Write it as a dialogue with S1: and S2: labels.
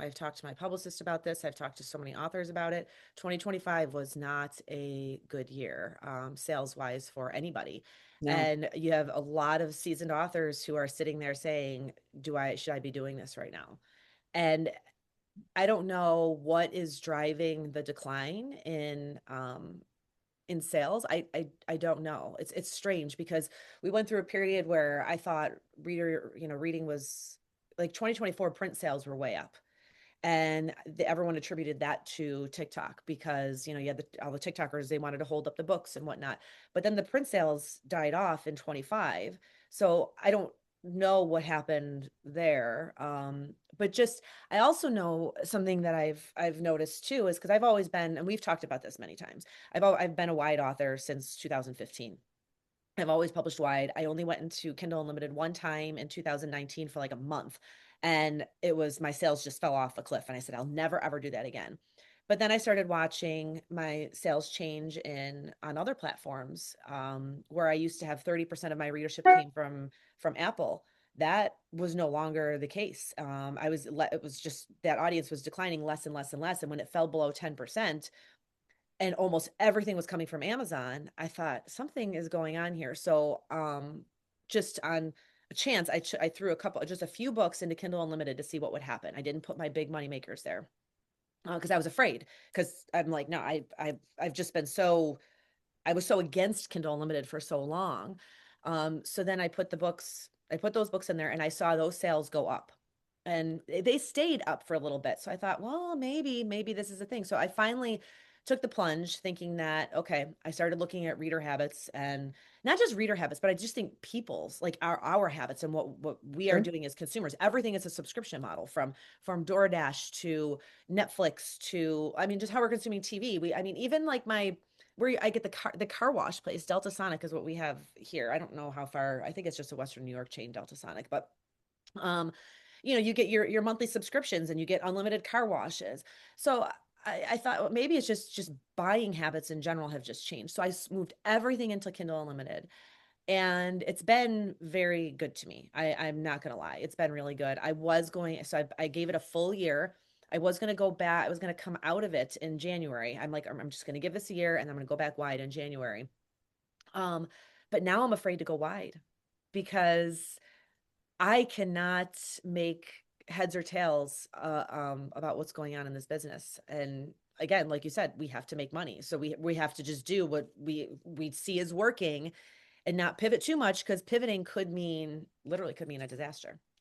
S1: I've talked to my publicist about this. I've talked to so many authors about it. 2025 was not a good year, sales wise for anybody.
S2: No.
S1: And you have a lot of seasoned authors who are sitting there saying, should I be doing this right now? And I don't know what is driving the decline in sales. I don't know. It's strange because we went through a period where I thought reading was like 2024 print sales were way up. And everyone attributed that to TikTok because, you had all the TikTokers, they wanted to hold up the books and whatnot. But then the print sales died off in 25. So I don't know what happened there. But just, I also know something that I've noticed too is because I've always been, and we've talked about this many times, I've been a wide author since 2015. I've always published wide. I only went into Kindle Unlimited one time in 2019 for like a month. And it was my sales just fell off a cliff. And I said, I'll never ever do that again. But then I started watching my sales change in on other platforms, where I used to have 30% of my readership came from Apple. That was no longer the case. It was just that audience was declining less and less and less. And when it fell below 10%, and almost everything was coming from Amazon, I thought something is going on here. So, just on a chance, I threw just a few books into Kindle Unlimited to see what would happen. I didn't put my big money makers there because I was afraid. Because I'm like, no, I've just been I was so against Kindle Unlimited for so long. So then I put those books in there, and I saw those sales go up. And they stayed up for a little bit. So I thought, well, maybe this is a thing. So I finally took the plunge thinking that, okay, I started looking at reader habits, and not just reader habits, but I just think people's, like our habits and what we are
S2: Sure.
S1: doing as consumers. Everything is a subscription model, from DoorDash to Netflix to, I mean, just how we're consuming TV. I mean, even like where I get the car wash place, Delta Sonic is what we have here. I don't know how far. I think it's just a Western New York chain, Delta Sonic, but um, you get your monthly subscriptions and you get unlimited car washes. So I thought, well, maybe it's just buying habits in general have just changed. So I moved everything into Kindle Unlimited, and it's been very good to me. I'm not gonna lie, it's been really good. I gave it a full year. I was gonna go back. I was gonna come out of it in January. I'm like, I'm just gonna give this a year, and I'm gonna go back wide in January. Um, but now I'm afraid to go wide because I cannot make heads or tails about what's going on in this business. And again, like you said, we have to make money, so we have to just do what we see is working and not pivot too much, because pivoting could mean literally could mean a disaster.